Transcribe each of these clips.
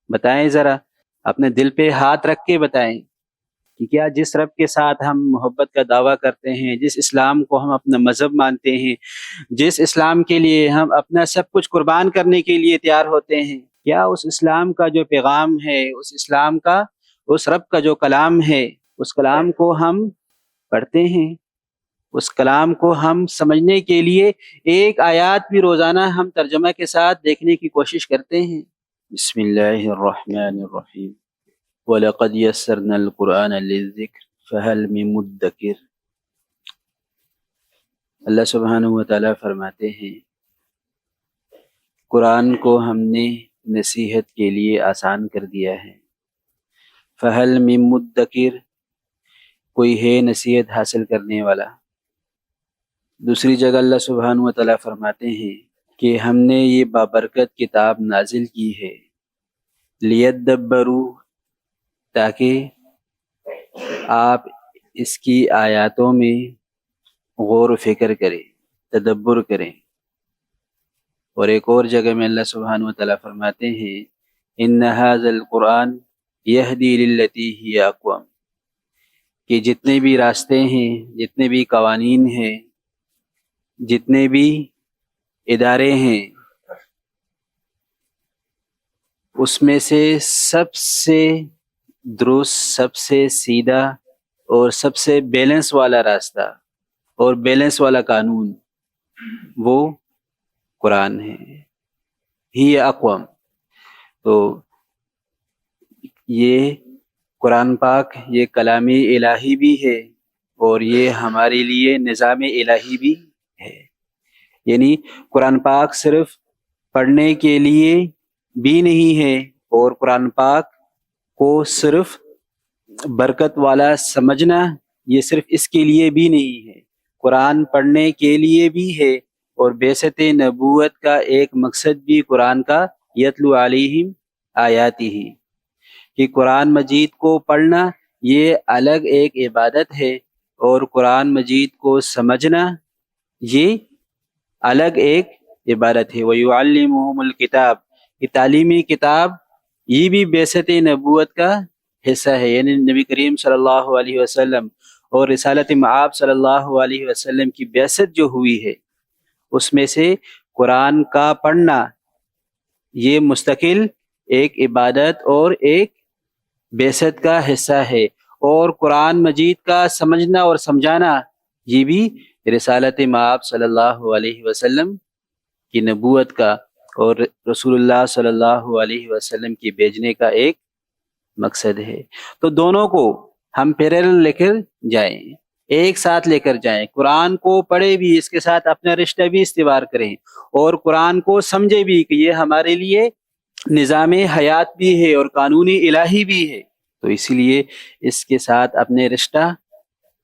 بتائیں ذرا، اپنے دل پہ ہاتھ رکھ کے بتائیں کہ کیا جس رب کے ساتھ ہم محبت کا دعویٰ کرتے ہیں، جس اسلام کو ہم اپنا مذہب مانتے ہیں، جس اسلام کے لیے ہم اپنا سب کچھ قربان کرنے کے لیے تیار ہوتے ہیں، کیا اس اسلام کا جو پیغام ہے، اس اسلام کا، اس رب کا جو کلام ہے، اس کلام کو ہم پڑھتے ہیں؟ اس کلام کو ہم سمجھنے کے لیے ایک آیات بھی روزانہ ہم ترجمہ کے ساتھ دیکھنے کی کوشش کرتے ہیں؟ بسم اللہ الرحمن الرحیم وَلَقَدْ يَسَّرْنَا الْقُرْآنَ لِلذِّكْرِ فَهَلْ مِن مُدَّكِرٍ۔ اللہ سبحانہ وتعالیٰ فرماتے ہیں قرآن کو ہم نے نصیحت کے لیے آسان کر دیا ہے۔ فَهَلْ مِن مُدَّكِرٍ، کوئی ہے نصیحت حاصل کرنے والا؟ دوسری جگہ اللہ سبحانہ وتعالیٰ فرماتے ہیں کہ ہم نے یہ بابرکت کتاب نازل کی ہے لیدبروا، تاکہ آپ اس کی آیاتوں میں غور و فکر کریں، تدبر کریں۔ اور ایک اور جگہ میں اللہ سبحانہ وتعالیٰ فرماتے ہیں ان ھذا القرآن یہدی للتی ہی اقوم، کہ جتنے بھی راستے ہیں، جتنے بھی قوانین ہیں، جتنے بھی ادارے ہیں، اس میں سے سب سے درست، سب سے سیدھا اور سب سے بیلنس والا راستہ اور بیلنس والا قانون وہ قرآن ہے، ہی اقوام۔ تو یہ قرآن پاک یہ کلام الہی بھی ہے اور یہ ہمارے لیے نظام الہی بھی ہے۔ یعنی قرآن پاک صرف پڑھنے کے لیے بھی نہیں ہے، اور قرآن پاک کو صرف برکت والا سمجھنا یہ صرف اس کے لیے بھی نہیں ہے، قرآن پڑھنے کے لیے بھی ہے، اور بعثت نبوت کا ایک مقصد بھی قرآن کا یتلو علیہم آیاتہ، کہ قرآن مجید کو پڑھنا یہ الگ ایک عبادت ہے، اور قرآن مجید کو سمجھنا یہ الگ ایک عبادت ہے۔ وَيُعَلِّمُهُمُ الْكِتَابَ، یہ تعلیمی کتاب یہ بھی بعثت نبوت کا حصہ ہے، یعنی نبی کریم صلی اللہ علیہ وسلم اور رسالت مآب صلی اللہ علیہ وسلم کی بعثت جو ہوئی ہے، اس میں سے قرآن کا پڑھنا یہ مستقل ایک عبادت اور ایک بعثت کا حصہ ہے، اور قرآن مجید کا سمجھنا اور سمجھانا یہ بھی رسالت مآب صلی اللہ علیہ وسلم کی نبوت کا اور رسول اللہ صلی اللہ علیہ وسلم کی بھیجنے کا ایک مقصد ہے۔ تو دونوں کو ہم پیرل لے کر جائیں، ایک ساتھ لے کر جائیں، قرآن کو پڑھے بھی، اس کے ساتھ اپنا رشتہ بھی استوار کریں، اور قرآن کو سمجھے بھی کہ یہ ہمارے لیے نظام حیات بھی ہے اور قانونی الہی بھی ہے۔ تو اسی لیے اس کے ساتھ اپنے رشتہ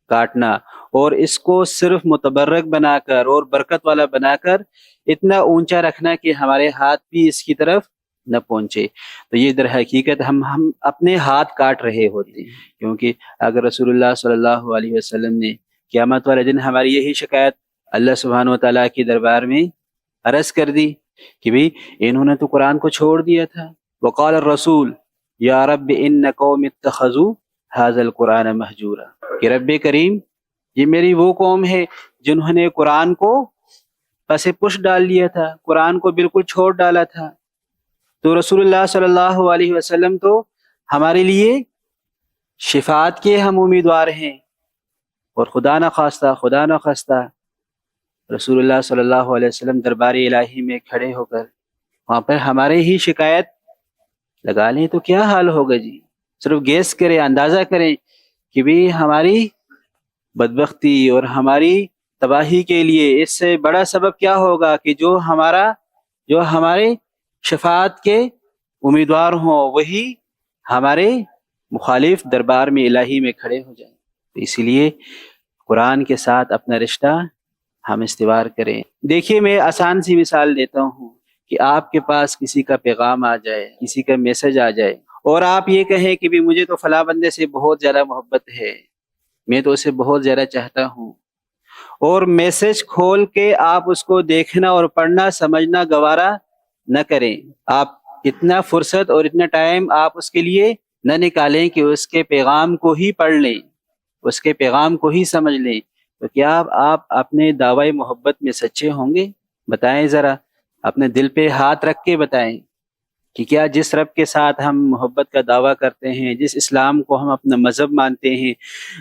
کاٹنا اور اس کو صرف متبرک بنا کر اور برکت والا بنا کر اتنا اونچا رکھنا کہ ہمارے ہاتھ بھی اس کی طرف نہ پہنچے، تو یہ در حقیقت ہم اپنے ہاتھ کاٹ رہے ہوتے ہیں۔ کیونکہ اگر رسول اللہ صلی اللہ علیہ وسلم نے قیامت والے دن ہماری یہی شکایت اللہ سبحانہ وتعالیٰ کے دربار میں عرض کر دی کہ بھی انہوں نے تو قرآن کو چھوڑ دیا تھا، وقال الرسول یا رب ان قوم اتخذوا ھذا القرآن مہجورا، کہ رب کریم یہ میری وہ قوم ہے جنہوں نے قرآن کو پس پش ڈال لیا تھا، قرآن کو بالکل چھوڑ ڈالا تھا۔ تو رسول اللہ صلی اللہ علیہ وسلم تو ہمارے لیے شفاعت کے ہم امیدوار ہیں، اور خدا نخواستہ رسول اللہ صلی اللہ علیہ وسلم دربار الہی میں کھڑے ہو کر وہاں پر ہمارے ہی شکایت لگا لیں تو کیا حال ہوگا جی؟ صرف گیس کریں، اندازہ کریں کہ بھی ہماری بدبختی اور ہماری تباہی کے لیے اس سے بڑا سبب کیا ہوگا کہ جو ہمارے شفاعت کے امیدوار ہوں وہی ہمارے مخالف دربار میں الہی میں کھڑے ہو جائیں۔ تو اسی لیے قرآن کے ساتھ اپنا رشتہ ہم استوار کریں۔ دیکھیے میں آسان سی مثال دیتا ہوں کہ آپ کے پاس کسی کا پیغام آ جائے، کسی کا میسج آ جائے، اور آپ یہ کہیں کہ بھی مجھے تو فلاں بندے سے بہت زیادہ محبت ہے، میں تو اسے بہت زیادہ چاہتا ہوں، اور میسج کھول کے آپ اس کو دیکھنا اور پڑھنا سمجھنا گوارا نہ کریں، آپ اتنا فرصت اور اتنا ٹائم آپ اس کے لیے نہ نکالیں کہ اس کے پیغام کو ہی پڑھ لیں، اس کے پیغام کو ہی سمجھ لیں، تو کیا آپ اپنے دعوی محبت میں سچے ہوں گے؟ بتائیں ذرا، اپنے دل پہ ہاتھ رکھ کے بتائیں کہ کیا جس رب کے ساتھ ہم محبت کا دعویٰ کرتے ہیں، جس اسلام کو ہم اپنا مذہب مانتے ہیں،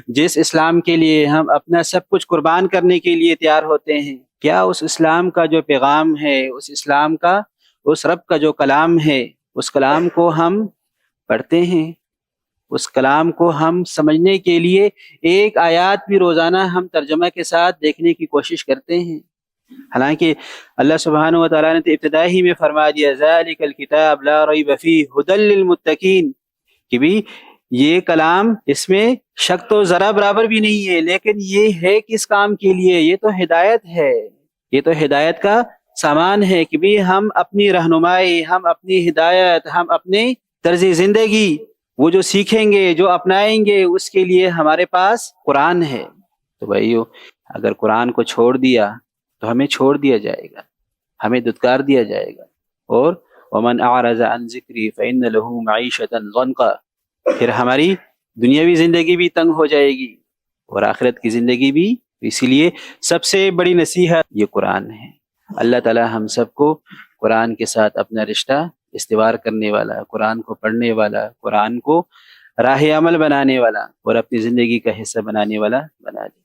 جس اسلام کے لیے ہم اپنا سب کچھ قربان کرنے کے لیے تیار ہوتے ہیں، کیا اس اسلام کا جو پیغام ہے، اس اسلام کا، اس رب کا جو کلام ہے، اس کلام کو ہم پڑھتے ہیں؟ اس کلام کو ہم سمجھنے کے لیے ایک آیات بھی روزانہ ہم ترجمہ کے ساتھ دیکھنے کی کوشش کرتے ہیں؟ حالانکہ اللہ سبحانہ و تعالیٰ نے تو ابتدا ہی میں فرما دیا ذالک الکتاب لا ریب فیہ ھدی للمتقین، کہ بھی یہ کلام، اس میں شک تو ذرا برابر بھی نہیں ہے، لیکن یہ ہے کس کام کے لیے؟ یہ تو ہدایت ہے، یہ تو ہدایت کا سامان ہے کہ بھی ہم اپنی رہنمائی، ہم اپنی ہدایت، ہم اپنے طرز زندگی وہ جو سیکھیں گے، جو اپنائیں گے، اس کے لیے ہمارے پاس قرآن ہے۔ تو بھائیو، اگر قرآن کو چھوڑ دیا تو ہمیں چھوڑ دیا جائے گا، ہمیں دھتکار دیا جائے گا، اور ومن اعرض عن ذکری فإن له معیشۃ ضنکا، پھر ہماری دنیاوی زندگی بھی تنگ ہو جائے گی اور آخرت کی زندگی بھی۔ اسی لیے سب سے بڑی نصیحت یہ قرآن ہے۔ اللہ تعالی ہم سب کو قرآن کے ساتھ اپنا رشتہ استوار کرنے والا، قرآن کو پڑھنے والا، قرآن کو راہ عمل بنانے والا اور اپنی زندگی کا حصہ بنانے والا بنا دے۔